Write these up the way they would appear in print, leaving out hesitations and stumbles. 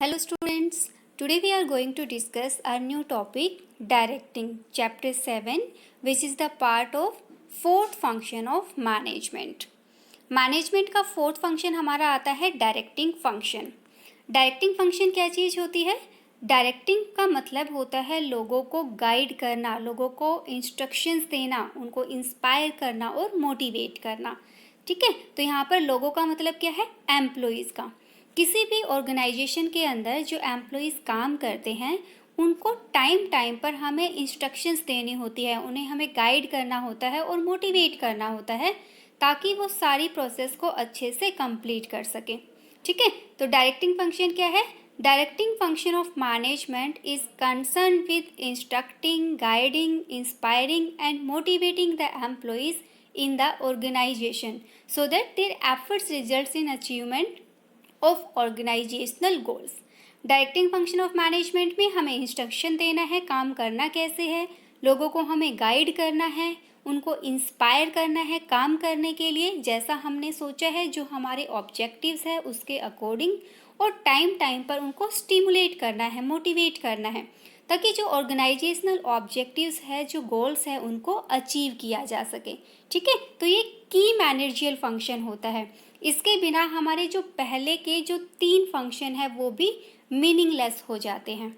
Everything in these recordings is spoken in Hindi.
Hello students, today we are going to discuss a new topic directing chapter 7 which is the part of fourth function of management. Management का फोर्थ फंक्शन हमारा आता है डायरेक्टिंग फंक्शन। डायरेक्टिंग फंक्शन क्या चीज़ होती है? डायरेक्टिंग का मतलब होता है लोगों को गाइड करना, लोगों को इंस्ट्रक्शंस देना, उनको इंस्पायर करना और मोटिवेट करना। ठीक है, तो यहाँ पर लोगों का मतलब क्या है? एम्प्लॉइज़ का। किसी भी ऑर्गेनाइजेशन के अंदर जो एम्प्लॉइज़ काम करते हैं उनको टाइम पर हमें इंस्ट्रक्शंस देनी होती है, उन्हें हमें गाइड करना होता है और मोटिवेट करना होता है ताकि वो सारी प्रोसेस को अच्छे से कंप्लीट कर सकें। ठीक है, तो डायरेक्टिंग फंक्शन क्या है? Directing function of management is concern with instructing, guiding, inspiring and motivating the employees in the organisation so that their efforts results in achievement of organisational goals. Directing function of management में हमें इंस्ट्रक्शन देना है, काम करना कैसे है, लोगों को हमें गाइड करना है, उनको इंस्पायर करना है काम करने के लिए जैसा हमने सोचा है, जो हमारे ऑब्जेक्टिव्स है उसके अकॉर्डिंग, और टाइम पर उनको स्टिमुलेट करना है, मोटिवेट करना है ताकि जो ऑर्गेनाइजेशनल ऑब्जेक्टिव्स है, जो गोल्स है, उनको अचीव किया जा सके। ठीक है, तो ये की मैनेजरियल फंक्शन होता है। इसके बिना हमारे जो पहले के जो 3 फंक्शन है वो भी मीनिंगलेस हो जाते हैं।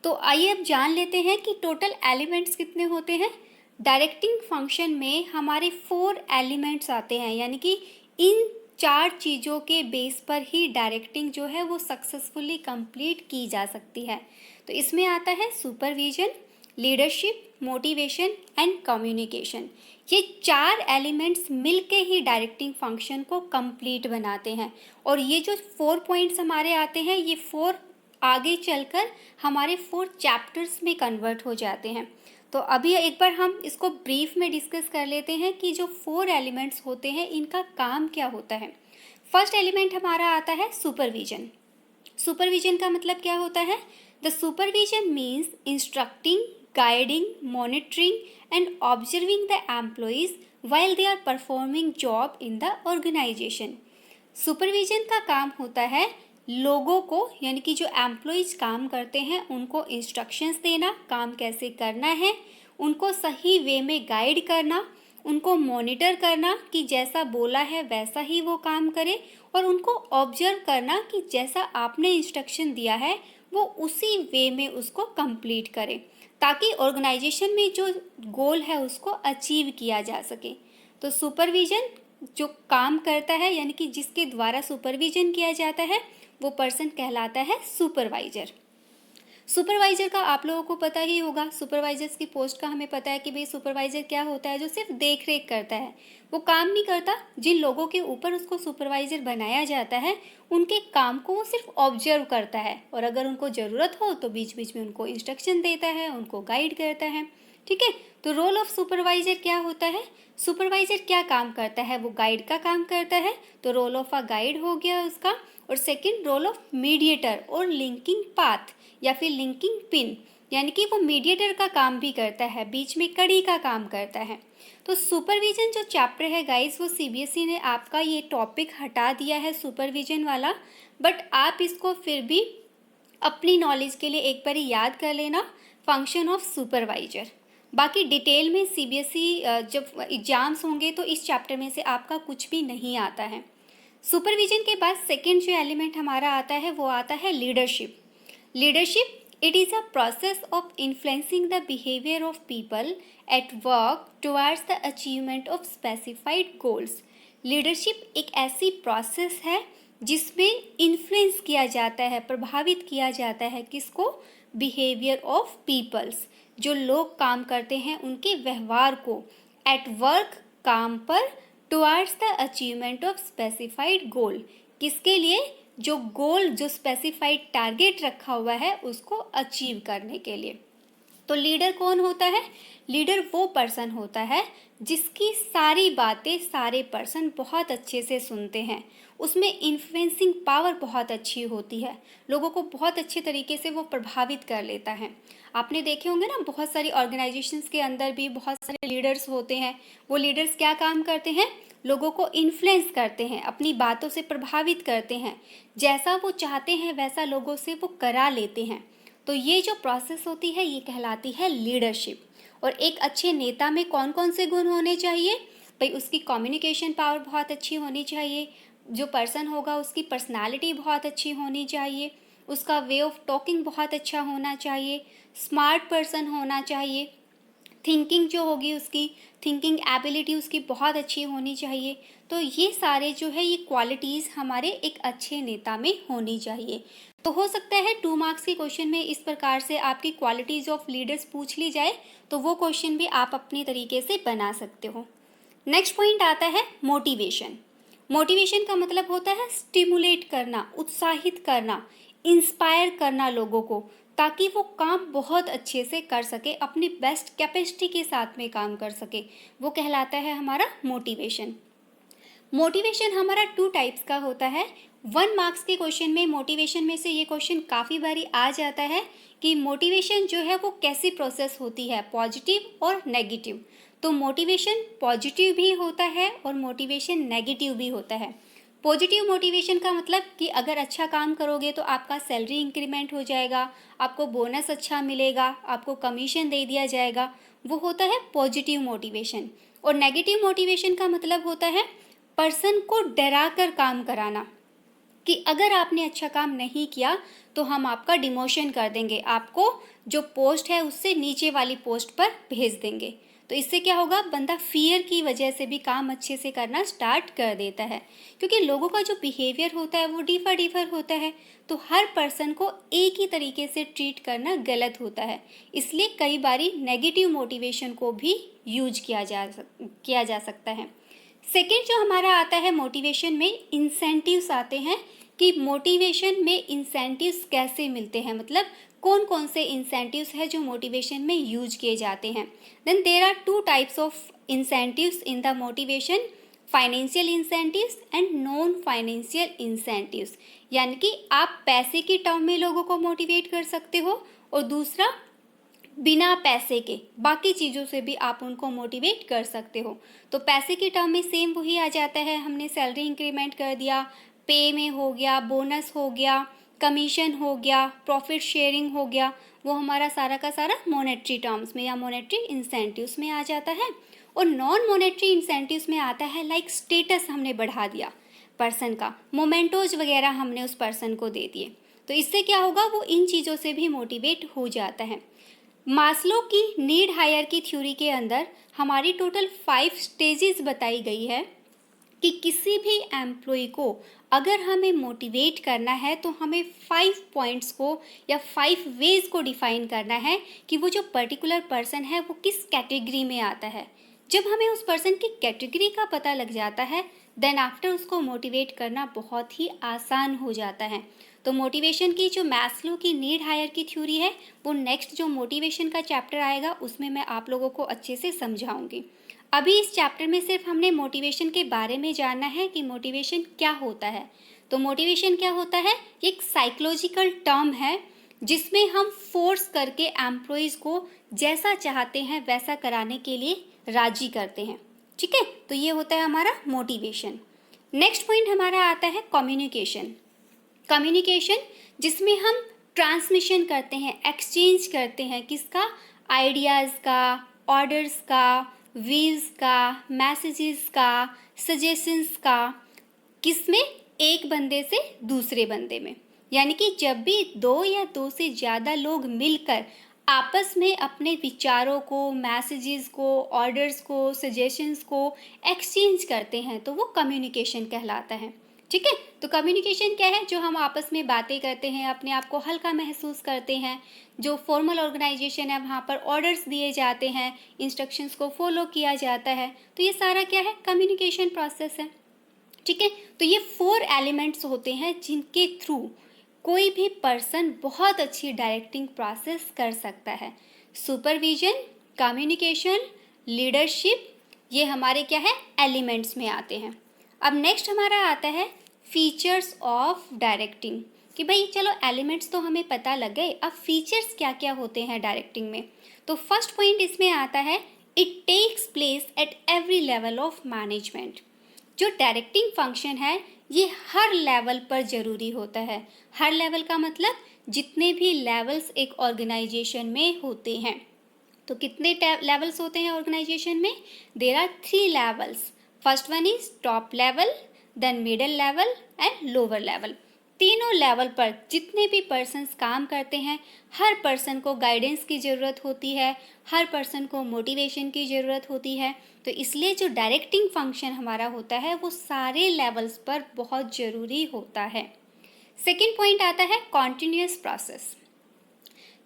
तो आइए अब जान लेते हैं कि टोटल एलिमेंट्स कितने होते हैं। डायरेक्टिंग फंक्शन में हमारे 4 एलिमेंट्स आते हैं, यानी कि इन 4 चीज़ों के बेस पर ही डायरेक्टिंग जो है वो सक्सेसफुली कंप्लीट की जा सकती है। तो इसमें आता है supervision, leadership, motivation and communication. ये 4 एलिमेंट्स मिलके ही डायरेक्टिंग फंक्शन को कंप्लीट बनाते हैं। और ये जो 4 पॉइंट्स हमारे आते हैं, ये 4 आगे चलकर हमारे 4 चैप्टर्स में कन्वर्ट हो जाते हैं। तो अभी एक बार हम इसको ब्रीफ में डिस्कस कर लेते हैं कि जो 4 एलिमेंट्स होते हैं इनका काम क्या होता है। फर्स्ट एलिमेंट हमारा आता है सुपरविजन। सुपरविजन का मतलब क्या होता है? The supervision means instructing, guiding, monitoring and observing the employees while they are performing job in the organization। Supervision का काम होता है लोगों को, यानी कि जो एम्प्लॉइज काम करते हैं उनको इंस्ट्रक्शंस देना, काम कैसे करना है, उनको सही वे में गाइड करना, उनको मॉनिटर करना कि जैसा बोला है वैसा ही वो काम करे, और उनको ऑब्जर्व करना कि जैसा आपने इंस्ट्रक्शन दिया है वो उसी वे में उसको कंप्लीट करे ताकि ऑर्गेनाइजेशन में जो गोल है उसको अचीव किया जा सके। तो सुपरविजन जो काम करता है, यानी कि जिसके द्वारा सुपरविजन किया जाता है, वो पर्सन कहलाता है सुपरवाइजर। सुपरवाइजर का आप लोगों को पता ही होगा, सुपरवाइजर्स की पोस्ट का हमें पता है कि भाई सुपरवाइजर क्या होता है, जो सिर्फ देख रेख करता है, वो काम नहीं करता। जिन लोगों के ऊपर उसको सुपरवाइजर बनाया जाता है उनके काम को वो सिर्फ ऑब्जर्व करता है, और अगर उनको ज़रूरत हो तो बीच बीच में उनको इंस्ट्रक्शन देता है, उनको गाइड करता है। ठीक है, तो रोल ऑफ सुपरवाइजर क्या होता है? सुपरवाइजर क्या काम करता है? वो गाइड का काम करता है, तो रोल ऑफ अ गाइड हो गया उसका। और सेकंड, रोल ऑफ मीडिएटर और लिंकिंग पाथ या फिर लिंकिंग पिन, यानी कि वो मीडिएटर का काम भी करता है, बीच में कड़ी का काम करता है। तो सुपरविजन जो चैप्टर है गाइस, वो सीबीएसई ने आपका ये टॉपिक हटा दिया है सुपरविजन वाला, बट आप इसको फिर भी अपनी नॉलेज के लिए एक बार याद कर लेना, फंक्शन ऑफ सुपरवाइजर। बाकी डिटेल में सीबीएसई जब एग्जाम्स होंगे तो इस चैप्टर में से आपका कुछ भी नहीं आता है। सुपरविजन के बाद सेकेंड जो एलिमेंट हमारा आता है वो आता है leadership. Leadership, it is a process of influencing the behavior of people at work towards the achievement of specified goals। Leadership एक ऐसी प्रोसेस है जिसमें इन्फ्लुएंस किया जाता है, प्रभावित किया जाता है किसको? बिहेवियर ऑफ पीपल्स, जो लोग काम करते हैं उनके व्यवहार को, एट वर्क काम पर, towards the achievement of specified goal, किसके लिए? जो गोल, जो स्पेसिफाइड टारगेट रखा हुआ है उसको अचीव करने के लिए। तो लीडर कौन होता है? लीडर वो पर्सन होता है जिसकी सारी बातें सारे पर्सन बहुत अच्छे से सुनते हैं, उसमें इन्फ्लुएंसिंग पावर बहुत अच्छी होती है, लोगों को बहुत अच्छे तरीके से वो प्रभावित कर लेता है। आपने देखे होंगे ना, बहुत सारी ऑर्गेनाइजेशंस के अंदर भी बहुत सारे लीडर्स होते हैं। वो लीडर्स क्या काम करते हैं? लोगों को इन्फ्लुएंस करते हैं, अपनी बातों से प्रभावित करते हैं, जैसा वो चाहते हैं वैसा लोगों से वो करा लेते हैं। तो ये जो प्रोसेस होती है ये कहलाती है लीडरशिप। और एक अच्छे नेता में कौन कौन से गुण होने चाहिए? भाई उसकी कम्युनिकेशन पावर बहुत अच्छी होनी चाहिए, जो पर्सन होगा उसकी पर्सनालिटी बहुत अच्छी होनी चाहिए, उसका वे ऑफ टॉकिंग बहुत अच्छा होना चाहिए, स्मार्ट पर्सन होना चाहिए, थिंकिंग जो होगी उसकी थिंकिंग एबिलिटी उसकी बहुत अच्छी होनी चाहिए। तो ये सारे जो है ये क्वालिटीज़ हमारे एक अच्छे नेता में होनी चाहिए। तो हो सकता है 2 मार्क्स के क्वेश्चन में इस प्रकार से आपकी क्वालिटीज़ ऑफ लीडर्स पूछ ली जाए, तो वो क्वेश्चन भी आप अपनी तरीके से बना सकते हो। नेक्स्ट पॉइंट आता है मोटिवेशन। मोटिवेशन का मतलब होता है स्टिमुलेट करना, उत्साहित करना, इंस्पायर करना लोगों को, ताकि वो काम बहुत अच्छे से कर सके, अपनी बेस्ट कैपेसिटी के साथ में काम कर सके। वो कहलाता है हमारा मोटिवेशन। मोटिवेशन हमारा 2 टाइप्स का होता है। 1 मार्क्स के क्वेश्चन में मोटिवेशन में से ये क्वेश्चन काफ़ी बारी आ जाता है कि मोटिवेशन जो है वो कैसी प्रोसेस होती है, पॉजिटिव और नेगेटिव। तो मोटिवेशन पॉजिटिव भी होता है और मोटिवेशन नेगेटिव भी होता है। पॉजिटिव मोटिवेशन का मतलब कि अगर अच्छा काम करोगे तो आपका सैलरी इंक्रीमेंट हो जाएगा, आपको बोनस अच्छा मिलेगा, आपको कमीशन दे दिया जाएगा, वो होता है पॉजिटिव मोटिवेशन। और नेगेटिव मोटिवेशन का मतलब होता है पर्सन को डरा कर काम कराना, कि अगर आपने अच्छा काम नहीं किया तो हम आपका डिमोशन कर देंगे, आपको जो पोस्ट है उससे नीचे वाली पोस्ट पर भेज देंगे। तो इससे क्या होगा, बंदा फियर की वजह से भी काम अच्छे से करना स्टार्ट कर देता है, क्योंकि लोगों का जो बिहेवियर होता है वो डिफर होता है। तो हर पर्सन को एक ही तरीके से ट्रीट करना गलत होता है, इसलिए कई बारी नेगेटिव मोटिवेशन को भी यूज किया जा सकता है। सेकेंड जो हमारा आता है मोटिवेशन में इंसेंटिव्स आते हैं, कि मोटिवेशन में इंसेंटिव्स कैसे मिलते हैं, मतलब कौन कौन से इंसेंटिव्स है जो मोटिवेशन में यूज किए जाते हैं। Then there are 2 types of incentives in the motivation, financial incentives and non financial incentives. यानी कि आप पैसे की टर्म में लोगों को मोटिवेट कर सकते हो, और दूसरा बिना पैसे के बाकी चीज़ों से भी आप उनको मोटिवेट कर सकते हो। तो पैसे की टर्म में सेम वही आ जाता है, हमने सैलरी इंक्रीमेंट कर दिया, पे में हो गया, बोनस हो गया, कमीशन हो गया, प्रॉफिट शेयरिंग हो गया, वो हमारा सारा का सारा मॉनेटरी टर्म्स में या मॉनेटरी इंसेंटिव्स में आ जाता है। और नॉन मॉनेटरी इंसेंटिव्स में आता है लाइक स्टेटस हमने बढ़ा दिया पर्सन का, मोमेंटोज वगैरह हमने उस पर्सन को दे दिए, तो इससे क्या होगा, वो इन चीज़ों से भी मोटिवेट हो जाता है। मास्लो की नीड हायरार्की थ्योरी के अंदर हमारी टोटल 5 स्टेजेस बताई गई है, कि किसी भी एम्प्लॉय को अगर हमें मोटिवेट करना है तो हमें 5 पॉइंट्स को या 5 वेज को डिफाइन करना है कि वो जो पर्टिकुलर पर्सन है वो किस कैटेगरी में आता है। जब हमें उस पर्सन की कैटेगरी का पता लग जाता है, देन आफ्टर उसको मोटिवेट करना बहुत ही आसान हो जाता है। तो मोटिवेशन की जो मैस्लो की नीड हायरार्की थ्योरी है, वो नेक्स्ट जो मोटिवेशन का चैप्टर आएगा उसमें मैं आप लोगों को अच्छे से समझाऊंगी। अभी इस चैप्टर में सिर्फ हमने मोटिवेशन के बारे में जानना है कि मोटिवेशन क्या होता है। तो मोटिवेशन क्या होता है, एक साइकोलॉजिकल टर्म है जिसमें हम फोर्स करके एम्प्लॉयज़ को जैसा चाहते हैं वैसा कराने के लिए राजी करते हैं। ठीक है, तो ये होता है हमारा मोटिवेशन। नेक्स्ट पॉइंट हमारा आता है कम्युनिकेशन। कम्युनिकेशन जिसमें हम ट्रांसमिशन करते हैं, एक्सचेंज करते हैं, किसका, आइडियाज़ का, ऑर्डर्स का, व्यूज़ का, मैसेजेस का, सजेशंस का, किसमें, एक बंदे से दूसरे बंदे में। यानी कि जब भी 2 या 2 से ज़्यादा लोग मिलकर आपस में अपने विचारों को, मैसेजेस को, ऑर्डर्स को, सजेशंस को एक्सचेंज करते हैं तो वो कम्युनिकेशन कहलाता है। ठीक है, तो कम्युनिकेशन क्या है, जो हम आपस में बातें करते हैं, अपने आप को हल्का महसूस करते हैं। जो फॉर्मल ऑर्गेनाइजेशन है वहाँ पर ऑर्डर्स दिए जाते हैं, इंस्ट्रक्शंस को फॉलो किया जाता है, तो ये सारा क्या है, कम्युनिकेशन प्रोसेस है। ठीक है, तो ये 4 एलिमेंट्स होते हैं जिनके थ्रू कोई भी पर्सन बहुत अच्छी डायरेक्टिंग प्रोसेस कर सकता है। सुपरविजन, कम्युनिकेशन, लीडरशिप, ये हमारे क्या है, एलिमेंट्स में आते हैं। अब नेक्स्ट हमारा आता है फीचर्स ऑफ डायरेक्टिंग, कि भाई चलो एलिमेंट्स तो हमें पता लग गए, अब फीचर्स क्या क्या होते हैं डायरेक्टिंग में। तो फर्स्ट पॉइंट इसमें आता है, it takes place at every level of management. जो डायरेक्टिंग फंक्शन है ये हर लेवल पर ज़रूरी होता है। हर लेवल का मतलब जितने भी लेवल्स एक ऑर्गेनाइजेशन में होते हैं। तो कितने लेवल्स होते हैं ऑर्गेनाइजेशन में? There are 3 levels. First one is top level, then middle level and lower level. तीनों लेवल पर जितने भी पर्सन्स काम करते हैं, हर पर्सन को गाइडेंस की ज़रूरत होती है, हर पर्सन को मोटिवेशन की ज़रूरत होती है। तो इसलिए जो डायरेक्टिंग फंक्शन हमारा होता है वो सारे लेवल्स पर बहुत ज़रूरी होता है। सेकेंड पॉइंट आता है कॉन्टिन्यूस प्रोसेस।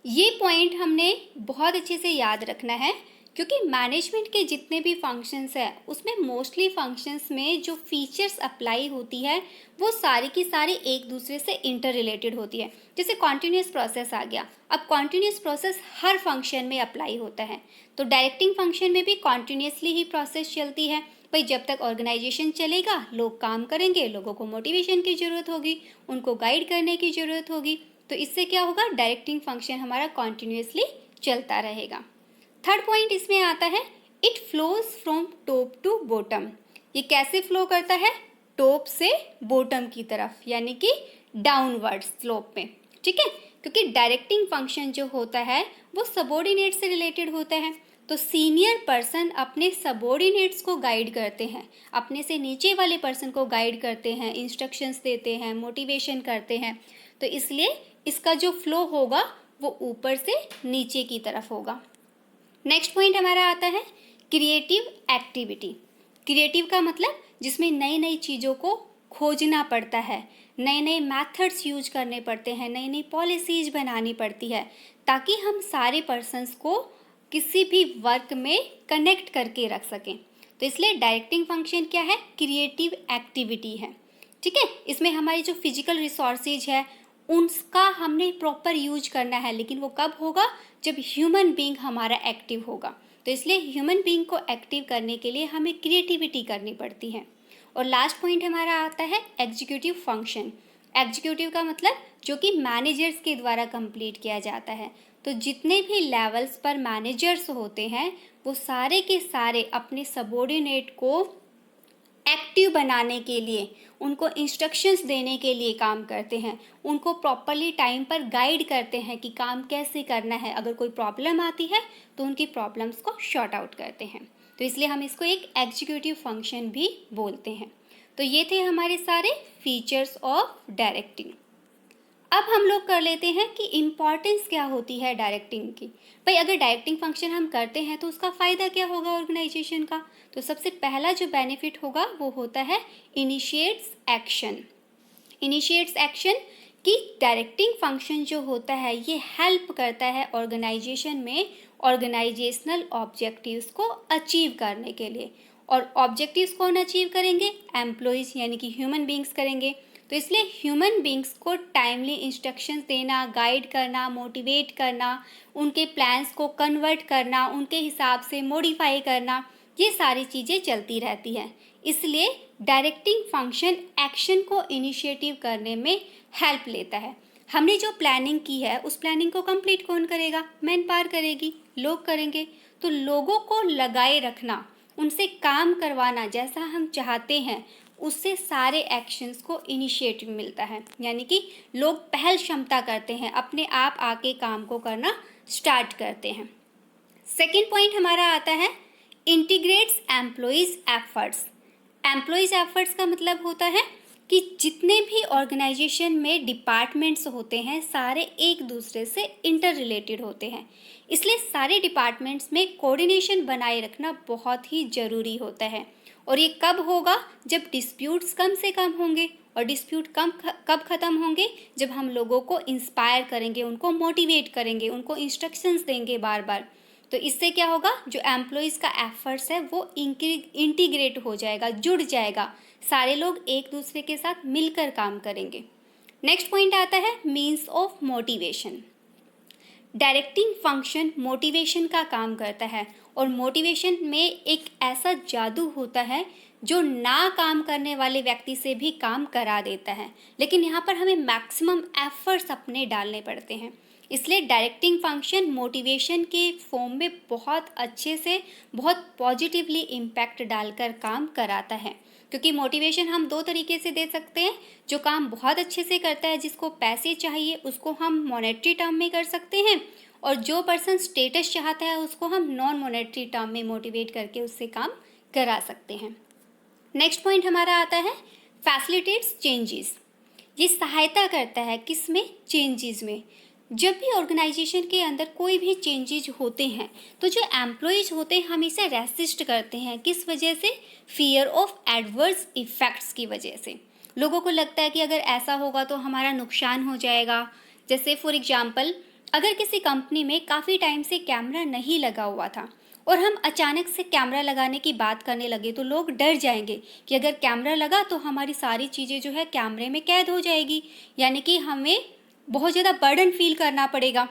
ये पॉइंट हमने बहुत अच्छे से याद रखना है, क्योंकि मैनेजमेंट के जितने भी फंक्शंस हैं उसमें मोस्टली फंक्शंस में जो फीचर्स अप्लाई होती है वो सारी की सारी एक दूसरे से इंटर रिलेटेड होती है। जैसे कॉन्टिन्यूस प्रोसेस आ गया, अब कॉन्टिन्यूस प्रोसेस हर फंक्शन में अप्लाई होता है। तो डायरेक्टिंग फंक्शन में भी कॉन्टिन्यूसली ही प्रोसेस चलती है। भाई जब तक ऑर्गेनाइजेशन चलेगा, लोग काम करेंगे, लोगों को मोटिवेशन की ज़रूरत होगी, उनको गाइड करने की ज़रूरत होगी। तो इससे क्या होगा, डायरेक्टिंग फंक्शन हमारा कॉन्टिन्यूसली चलता रहेगा। थर्ड पॉइंट इसमें आता है it flows from top to bottom. ये कैसे फ्लो करता है? टॉप से बॉटम की तरफ, यानी कि डाउनवर्ड स्लोप में। ठीक है, क्योंकि डायरेक्टिंग फंक्शन जो होता है वो सबॉर्डिनेट से रिलेटेड होता है। तो सीनियर पर्सन अपने सबॉर्डिनेट्स को गाइड करते हैं, अपने से नीचे वाले पर्सन को गाइड करते हैं, इंस्ट्रक्शंस देते हैं, मोटिवेशन करते हैं। तो इसलिए इसका जो फ्लो होगा वो ऊपर से नीचे की तरफ होगा। नेक्स्ट पॉइंट हमारा आता है क्रिएटिव एक्टिविटी। क्रिएटिव का मतलब जिसमें नई नई चीज़ों को खोजना पड़ता है, नए नए मेथड्स यूज करने पड़ते हैं, नई नई पॉलिसीज बनानी पड़ती है, ताकि हम सारे पर्सन्स को किसी भी वर्क में कनेक्ट करके रख सकें। तो इसलिए डायरेक्टिंग फंक्शन क्या है? क्रिएटिव एक्टिविटी है। ठीक है, इसमें हमारी जो फिजिकल रिसोर्सेज है उनका हमने प्रॉपर यूज करना है, लेकिन वो कब होगा? जब ह्यूमन बीइंग हमारा एक्टिव होगा। तो इसलिए ह्यूमन बीइंग को एक्टिव करने के लिए हमें क्रिएटिविटी करनी पड़ती है। और लास्ट पॉइंट हमारा आता है एग्जीक्यूटिव फंक्शन। एग्जीक्यूटिव का मतलब जो कि मैनेजर्स के द्वारा कंप्लीट किया जाता है। तो जितने भी लेवल्स पर मैनेजर्स होते हैं वो सारे के सारे अपने सबॉर्डिनेट को एक्टिव बनाने के लिए, उनको इंस्ट्रक्शंस देने के लिए काम करते हैं, उनको प्रॉपरली टाइम पर गाइड करते हैं कि काम कैसे करना है। अगर कोई प्रॉब्लम आती है तो उनकी प्रॉब्लम्स को शॉर्ट आउट करते हैं। तो इसलिए हम इसको एक एग्जीक्यूटिव फंक्शन भी बोलते हैं। तो ये थे हमारे सारे फीचर्स ऑफ डायरेक्टिंग। अब हम लोग कर लेते हैं कि इम्पॉर्टेंस क्या होती है डायरेक्टिंग की। भाई अगर डायरेक्टिंग फंक्शन हम करते हैं तो उसका फ़ायदा क्या होगा ऑर्गेनाइजेशन का? तो सबसे पहला जो बेनिफिट होगा वो होता है इनिशिएट्स एक्शन। इनिशिएट्स एक्शन कि डायरेक्टिंग फंक्शन जो होता है ये हेल्प करता है ऑर्गेनाइजेशन में ऑर्गेनाइजेशनल ऑब्जेक्टिव्स को अचीव करने के लिए। और ऑब्जेक्टिव्स कौन अचीव करेंगे? एम्प्लॉयज़ यानी कि ह्यूमन बींग्स करेंगे। तो इसलिए ह्यूमन बींग्स को टाइमली इंस्ट्रक्शंस देना, गाइड करना, मोटिवेट करना, उनके प्लान्स को कन्वर्ट करना, उनके हिसाब से मॉडिफाई करना, ये सारी चीज़ें चलती रहती हैं। इसलिए डायरेक्टिंग फंक्शन एक्शन को इनिशिएटिव करने में हेल्प लेता है। हमने जो प्लानिंग की है उस प्लानिंग को कंप्लीट कौन करेगा? मैन पावर करेगी, लोग करेंगे। तो लोगों को लगाए रखना, उनसे काम करवाना जैसा हम चाहते हैं, उससे सारे एक्शंस को इनिशिएटिव मिलता है। यानी कि लोग पहल क्षमता करते हैं, अपने आप आके काम को करना स्टार्ट करते हैं। सेकेंड पॉइंट हमारा आता है integrates employees efforts. Employees efforts का मतलब होता है कि जितने भी ऑर्गेनाइजेशन में डिपार्टमेंट्स होते हैं सारे एक दूसरे से इंटर रिलेटेड होते हैं। इसलिए सारे डिपार्टमेंट्स में कोऑर्डिनेशन बनाए रखना बहुत ही ज़रूरी होता है। और ये कब होगा? जब डिस्प्यूट्स कम से कम होंगे। और डिस्प्यूट कब ख़त्म होंगे? जब हम लोगों को इंस्पायर करेंगे, उनको मोटिवेट करेंगे, उनको इंस्ट्रक्शंस देंगे बार बार। तो इससे क्या होगा? जो एम्प्लॉयज़ का एफर्ट्स है वो इंटीग्रेट हो जाएगा, जुड़ जाएगा, सारे लोग एक दूसरे के साथ मिलकर काम करेंगे। नेक्स्ट पॉइंट आता है means of motivation. Directing function motivation का काम करता है। और मोटिवेशन में एक ऐसा जादू होता है जो ना काम करने वाले व्यक्ति से भी काम करा देता है। लेकिन यहाँ पर हमें मैक्सिमम एफर्ट्स अपने डालने पड़ते हैं। इसलिए डायरेक्टिंग फंक्शन मोटिवेशन के फॉर्म में बहुत अच्छे से, बहुत पॉजिटिवली इम्पैक्ट डालकर काम कराता है। क्योंकि मोटिवेशन हम दो तरीके से दे सकते हैं। जो काम बहुत अच्छे से करता है, जिसको पैसे चाहिए, उसको हम मॉनेटरी टर्म में कर सकते हैं, और जो पर्सन स्टेटस चाहता है उसको हम नॉन मॉनेटरी टर्म में मोटिवेट करके उससे काम करा सकते हैं। नेक्स्ट पॉइंट हमारा आता है फैसिलिटेट्स चेंजेस। ये सहायता करता है किसमें? चेंजेस में। जब भी ऑर्गेनाइजेशन के अंदर कोई भी चेंजेस होते हैं तो जो एम्प्लॉयज़ होते हैं हम इसे रेसिस्ट करते हैं। किस वजह से? फियर ऑफ एडवर्स इफ़ेक्ट्स की वजह से। लोगों को लगता है कि अगर ऐसा होगा तो हमारा नुकसान हो जाएगा। जैसे फॉर एग्जांपल, अगर किसी कंपनी में काफ़ी टाइम से कैमरा नहीं लगा हुआ था और हम अचानक से कैमरा लगाने की बात करने लगे तो लोग डर जाएंगे कि अगर कैमरा लगा तो हमारी सारी चीज़ें जो है कैमरे में कैद हो जाएगी, यानी कि हमें बहुत ज़्यादा बर्डन फील करना पड़ेगा।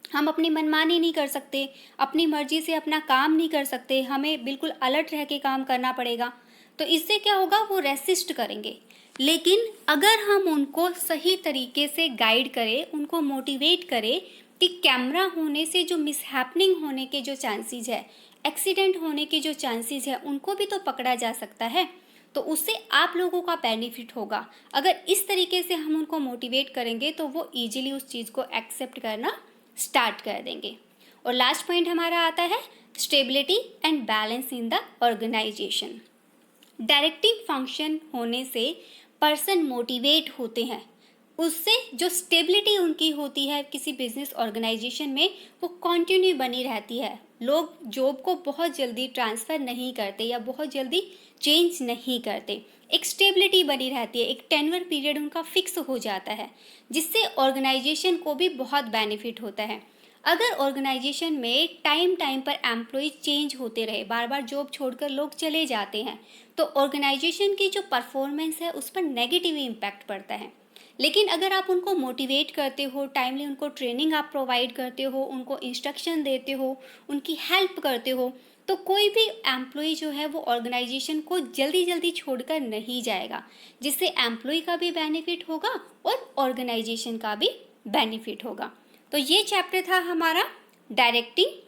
हम अपनी मनमानी नहीं कर सकते, अपनी मर्जी से अपना काम नहीं कर सकते, हमें बिल्कुल अलर्ट रह के काम करना पड़ेगा। तो इससे क्या होगा? वो रेसिस्ट करेंगे। लेकिन अगर हम उनको सही तरीके से गाइड करें, उनको मोटिवेट करें कि कैमरा होने से जो मिसहैपनिंग होने के जो चांसेस है, एक्सीडेंट होने के जो चांसेस है, उनको भी तो पकड़ा जा सकता है, तो उससे आप लोगों का बेनिफिट होगा। अगर इस तरीके से हम उनको मोटिवेट करेंगे तो वो ईजिली उस चीज़ को एक्सेप्ट करना स्टार्ट कर देंगे। और लास्ट पॉइंट हमारा आता है stability and balance in the organisation. Directing function होने से पर्सन मोटिवेट होते हैं, उससे जो स्टेबिलिटी उनकी होती है किसी बिजनेस ऑर्गेनाइजेशन में वो कंटिन्यू बनी रहती है। लोग जॉब को बहुत जल्दी ट्रांसफ़र नहीं करते या बहुत जल्दी चेंज नहीं करते। एक स्टेबिलिटी बनी रहती है, एक टेन्योर पीरियड उनका फिक्स हो जाता है, जिससे ऑर्गेनाइजेशन को भी बहुत बेनिफिट होता है। अगर ऑर्गेनाइजेशन में टाइम टाइम पर एम्प्लॉय चेंज होते रहे, बार बार जॉब छोड़कर लोग चले जाते हैं, तो ऑर्गेनाइजेशन की जो परफॉर्मेंस है उस पर नेगेटिव इम्पैक्ट पड़ता है। लेकिन अगर आप उनको मोटिवेट करते हो, टाइमली उनको ट्रेनिंग आप प्रोवाइड करते हो, उनको इंस्ट्रक्शन देते हो, उनकी हेल्प करते हो, तो कोई भी एम्प्लॉय जो है वो ऑर्गेनाइजेशन को जल्दी जल्दी छोड़कर नहीं जाएगा, जिससे एम्प्लॉय का भी बेनिफिट होगा और ऑर्गेनाइजेशन का भी बेनिफिट होगा। तो ये चैप्टर था हमारा डायरेक्टिंग।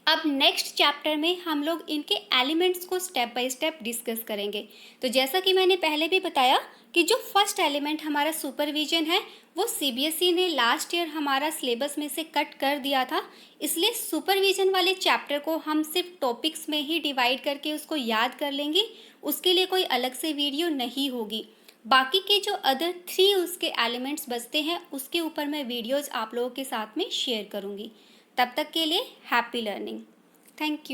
अब नेक्स्ट चैप्टर में हम लोग इनके एलिमेंट्स को स्टेप बाय स्टेप डिस्कस करेंगे। तो जैसा कि मैंने पहले भी बताया कि जो फर्स्ट एलिमेंट हमारा सुपरविजन है वो सीबीएसई ने लास्ट ईयर हमारा सिलेबस में से कट कर दिया था, इसलिए सुपरविजन वाले चैप्टर को हम सिर्फ टॉपिक्स में ही डिवाइड करके उसको याद कर लेंगे। उसके लिए कोई अलग से वीडियो नहीं होगी। बाकी के जो अदर 3 उसके एलिमेंट्स बचते हैं उसके ऊपर मैं वीडियोज़ आप लोगों के साथ में शेयर करूँगी। तब तक के लिए हैप्पी लर्निंग। Thank you.